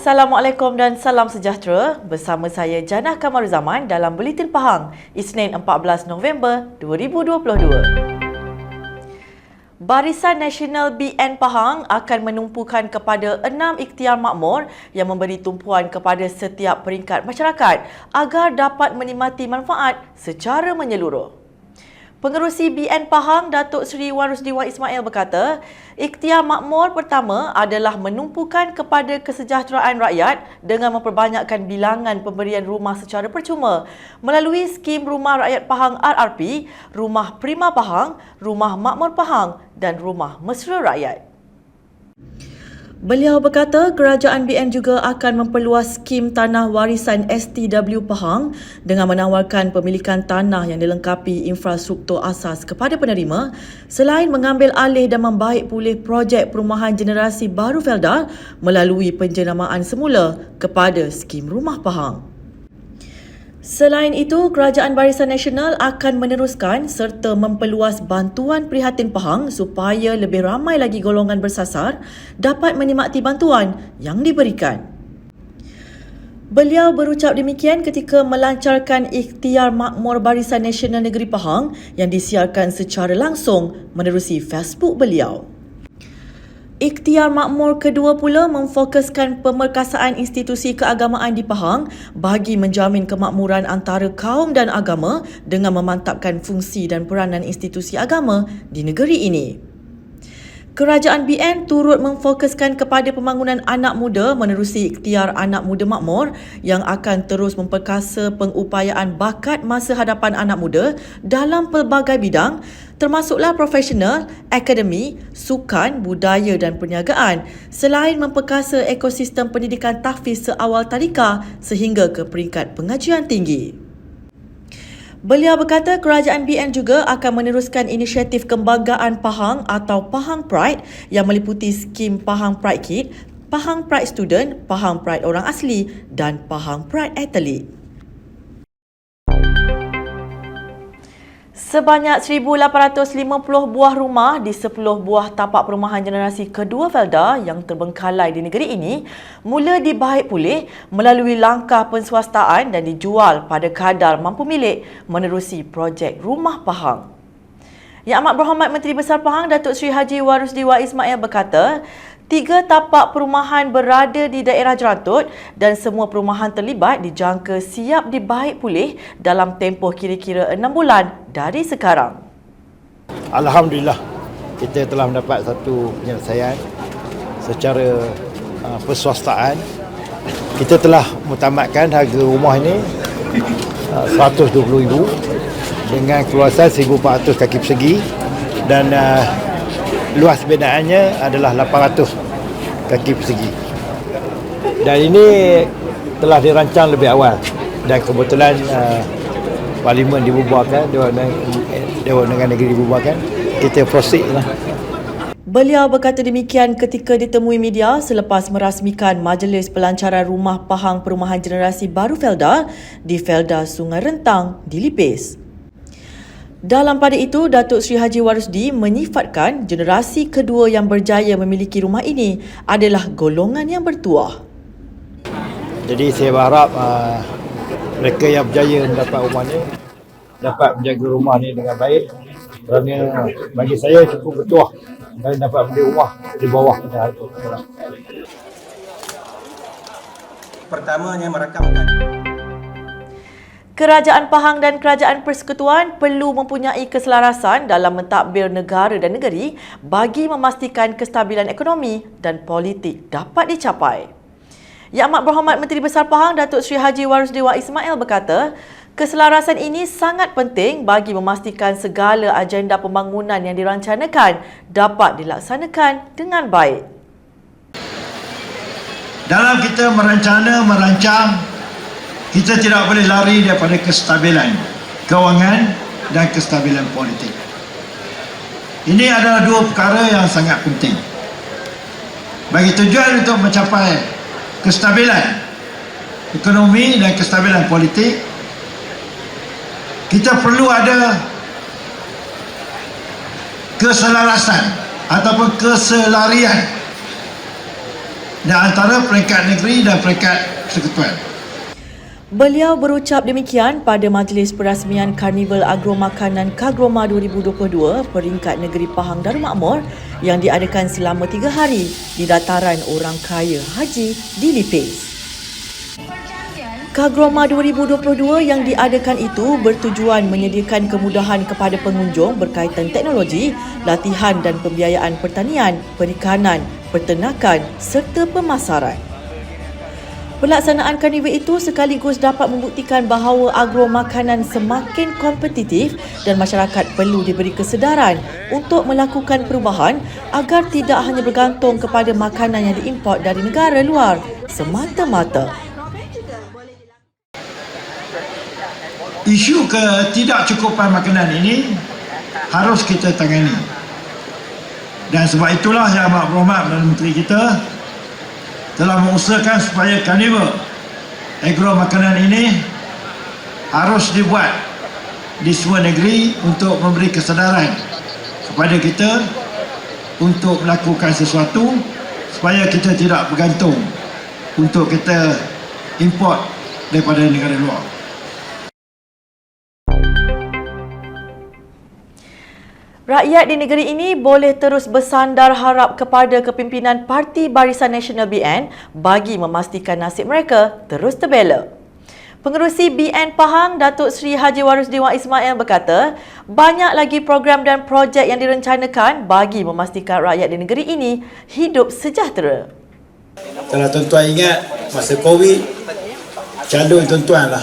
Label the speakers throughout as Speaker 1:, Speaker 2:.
Speaker 1: Assalamualaikum dan salam sejahtera. Bersama saya Janah Kamaruzaman dalam Buletin Pahang, Isnin 14 November 2022. Barisan Nasional BN Pahang akan menumpukan kepada 6 ikhtiar makmur yang memberi tumpuan kepada setiap peringkat masyarakat agar dapat menikmati manfaat secara menyeluruh. Pengerusi BN Pahang, Datuk Seri Warusdiwan Ismail berkata, ikhtiar makmur pertama adalah menumpukan kepada kesejahteraan rakyat dengan memperbanyakkan bilangan pemberian rumah secara percuma melalui skim Rumah Rakyat Pahang RRP, Rumah Prima Pahang, Rumah Makmur Pahang dan Rumah Mesra Rakyat. Beliau berkata kerajaan BN juga akan memperluas skim tanah warisan STW Pahang dengan menawarkan pemilikan tanah yang dilengkapi infrastruktur asas kepada penerima selain mengambil alih dan membaik pulih projek perumahan generasi baru Felda melalui penjenamaan semula kepada skim Rumah Pahang. Selain itu, Kerajaan Barisan Nasional akan meneruskan serta memperluas bantuan prihatin Pahang supaya lebih ramai lagi golongan bersasar dapat menikmati bantuan yang diberikan. Beliau berucap demikian ketika melancarkan ikhtiar makmur Barisan Nasional Negeri Pahang yang disiarkan secara langsung menerusi Facebook beliau. Ikhtiar makmur kedua pula memfokuskan pemerkasaan institusi keagamaan di Pahang bagi menjamin kemakmuran antara kaum dan agama dengan memantapkan fungsi dan peranan institusi agama di negeri ini. Kerajaan BN turut memfokuskan kepada pembangunan anak muda menerusi ikhtiar anak muda makmur yang akan terus memperkasa pengupayaan bakat masa hadapan anak muda dalam pelbagai bidang termasuklah profesional, akademi, sukan, budaya dan perniagaan selain memperkasa ekosistem pendidikan tahfiz seawal tadika sehingga ke peringkat pengajian tinggi. Beliau berkata kerajaan BN juga akan meneruskan inisiatif kebanggaan Pahang atau Pahang Pride yang meliputi skim Pahang Pride Kid, Pahang Pride Student, Pahang Pride Orang Asli dan Pahang Pride Athlete. Sebanyak 1,850 buah rumah di 10 buah tapak perumahan generasi kedua Felda yang terbengkalai di negeri ini mula dibaik pulih melalui langkah penswastaan dan dijual pada kadar mampu milik menerusi projek Rumah Pahang. Yang Amat Berhormat Menteri Besar Pahang Datuk Seri Haji Warusdiwan Ismail berkata, 3 tapak perumahan berada di daerah Jerantut dan semua perumahan terlibat dijangka siap dibaik pulih dalam tempoh kira-kira 6 bulan dari sekarang.
Speaker 2: Alhamdulillah, kita telah mendapat satu penyelesaian secara perswastaan. Kita telah mutamatkan harga rumah ini RM120,000 dengan keluasan 1,400 kaki persegi dan luas binaaannya adalah 800 kaki persegi. Dan ini telah dirancang lebih awal dan kebetulan Parlimen dibubarkan, Dewan Undangan Negeri dibubarkan, kita proceed lah.
Speaker 1: Beliau berkata demikian ketika ditemui media selepas merasmikan Majlis Pelancaran Rumah Pahang Perumahan Generasi Baru Felda di Felda Sungai Rentang di Lipis. Dalam pada itu, Datuk Seri Haji Warusdi menyifatkan generasi kedua yang berjaya memiliki rumah ini adalah golongan yang bertuah.
Speaker 2: Jadi saya berharap mereka yang berjaya mendapat rumah ni dapat menjaga rumah ni dengan baik, kerana bagi saya cukup bertuah dan dapat beli rumah di bawah harga.
Speaker 3: Pertamanya merakamkan
Speaker 1: Kerajaan Pahang dan Kerajaan Persekutuan perlu mempunyai keselarasan dalam mentadbir negara dan negeri bagi memastikan kestabilan ekonomi dan politik dapat dicapai. Yang Amat Berhormat Menteri Besar Pahang Datuk Seri Haji Warusdiwan Ismail berkata, keselarasan ini sangat penting bagi memastikan segala agenda pembangunan yang dirancangkan dapat dilaksanakan dengan baik.
Speaker 4: Dalam kita merancang, kita tidak boleh lari daripada kestabilan kewangan dan kestabilan politik. Ini adalah dua perkara yang sangat penting. Bagi tujuan untuk mencapai kestabilan ekonomi dan kestabilan politik, kita perlu ada keselarasan ataupun keselarian dan antara peringkat negeri dan peringkat persekutuan.
Speaker 1: Beliau berucap demikian pada majlis perasmian Karnival Agro Makanan Kagroma 2022 peringkat negeri Pahang Darul Makmur yang diadakan selama 3 hari di Dataran Orang Kaya Haji di Lipis. Kagroma 2022 yang diadakan itu bertujuan menyediakan kemudahan kepada pengunjung berkaitan teknologi, latihan dan pembiayaan pertanian, perikanan, peternakan serta pemasaran. Pelaksanaan karnival itu sekaligus dapat membuktikan bahawa agro makanan semakin kompetitif dan masyarakat perlu diberi kesedaran untuk melakukan perubahan agar tidak hanya bergantung kepada makanan yang diimport dari negara luar semata-mata.
Speaker 4: Isu ketidakcukupan makanan ini harus kita tangani. Dan sebab itulah Yang Amat Berhormat Perdana Menteri kita telah mengusahakan supaya karnival agro makanan ini harus dibuat di semua negeri untuk memberi kesedaran kepada kita untuk melakukan sesuatu supaya kita tidak bergantung untuk kita import daripada negara luar.
Speaker 1: Rakyat di negeri ini boleh terus bersandar harap kepada kepimpinan Parti Barisan Nasional BN bagi memastikan nasib mereka terus terbela. Pengerusi BN Pahang, Datuk Seri Haji Warus Dewan Ismail berkata, banyak lagi program dan projek yang direncanakan bagi memastikan rakyat di negeri ini hidup sejahtera.
Speaker 3: Kalau tuan-tuan ingat, masa COVID, calon tuan-tuan lah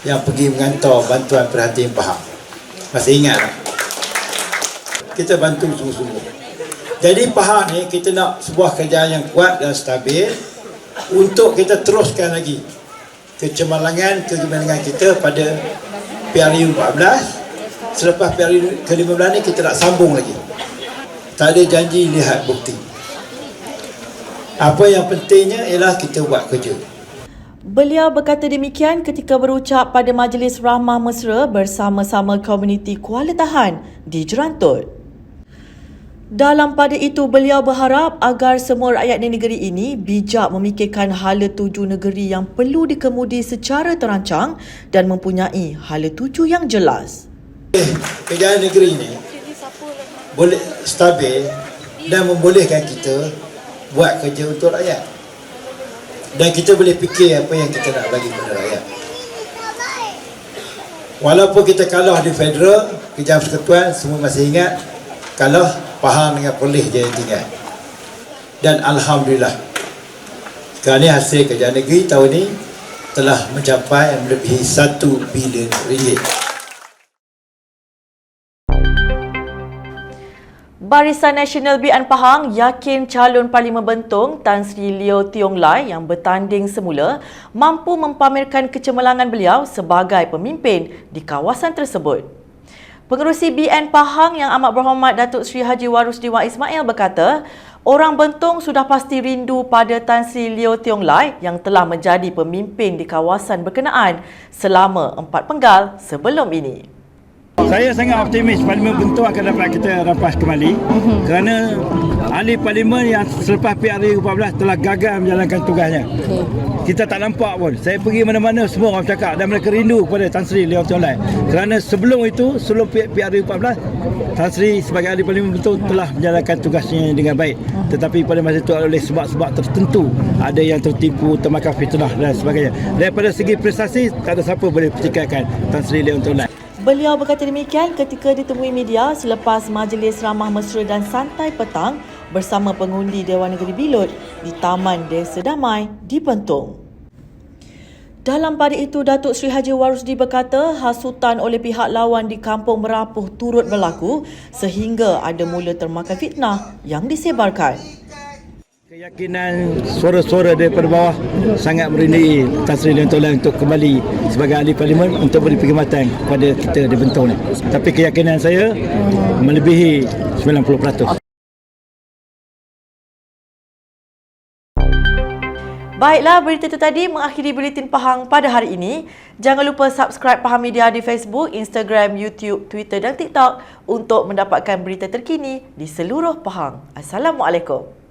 Speaker 3: yang pergi mengantar bantuan perhatian Pahang. Masih ingat tak? Kita bantu sungguh-sungguh. Jadi Pahang ni kita nak sebuah kerjaan yang kuat dan stabil untuk kita teruskan lagi kecemerlangan kegemilangan kita pada PRU 14. Selepas PRU ke-15 ni kita nak sambung lagi. Tak ada janji, lihat bukti. Apa yang pentingnya ialah kita buat kerja.
Speaker 1: Beliau berkata demikian ketika berucap pada Majlis Rahmah Mesra bersama-sama komuniti Kuala Tahan di Jerantut. Dalam pada itu, beliau berharap agar semua rakyat di negeri ini bijak memikirkan hala tuju negeri yang perlu dikemudi secara terancang dan mempunyai hala tuju yang jelas.
Speaker 3: Kerjaan negeri ini boleh stabil dan membolehkan kita buat kerja untuk rakyat. Dan kita boleh fikir apa yang kita nak bagi kepada rakyat. Walaupun kita kalah di federal, kerjaan persekutuan, semua masih ingat kalah Pahang dengan Perlis je yang tinggal. Dan Alhamdulillah, sekarang ni hasil kerjaan negeri tahun ni telah mencapai melebihi 1 bilion ringgit.
Speaker 1: Barisan Nasional BN Pahang yakin calon Parlimen Bentong Tan Sri Leo Tiong Lai yang bertanding semula mampu mempamerkan kecemerlangan beliau sebagai pemimpin di kawasan tersebut. Pengerusi BN Pahang Yang Amat Berhormat Datuk Seri Haji Warus Dewan Ismail berkata, orang Bentong sudah pasti rindu pada Tan Sri Leo Tiong Lai yang telah menjadi pemimpin di kawasan berkenaan selama 4 penggal sebelum ini.
Speaker 2: Saya sangat optimis Parlimen Bentong akan dapat kita rampas kembali kerana ahli Parlimen yang selepas PRU 14 telah gagal menjalankan tugasnya. Kita tak nampak pun. Saya pergi mana-mana semua orang cakap dan mereka rindu kepada Tan Sri Leo Tiong Lai. Kerana sebelum itu, sebelum PRU 14, Tan Sri sebagai ahli Parlimen Bentong telah menjalankan tugasnya dengan baik. Tetapi pada masa itu oleh sebab-sebab tertentu ada yang tertipu, termakan fitnah dan sebagainya. Daripada segi prestasi, tak ada siapa boleh pertikaikan Tan Sri Leo Tiong Lai.
Speaker 1: Beliau berkata demikian ketika ditemui media selepas Majlis Ramah Mesra dan Santai Petang bersama pengundi Dewan Negeri Bilot di Taman Desa Damai di Bentong. Dalam pada itu, Datuk Seri Haji Warusdi berkata hasutan oleh pihak lawan di Kampung Merapuh turut berlaku sehingga ada mula termakan fitnah yang disebarkan.
Speaker 2: Keyakinan suara-suara daripada bawah sangat merindui Tan Sri Leo Tiong Lai untuk kembali sebagai ahli Parlimen untuk beri perkhidmatan kepada kita di Bentong ni. Tapi keyakinan saya melebihi 90%.
Speaker 1: Baiklah, berita itu tadi mengakhiri Buletin Pahang pada hari ini. Jangan lupa subscribe Pahang Media di Facebook, Instagram, YouTube, Twitter dan TikTok untuk mendapatkan berita terkini di seluruh Pahang. Assalamualaikum.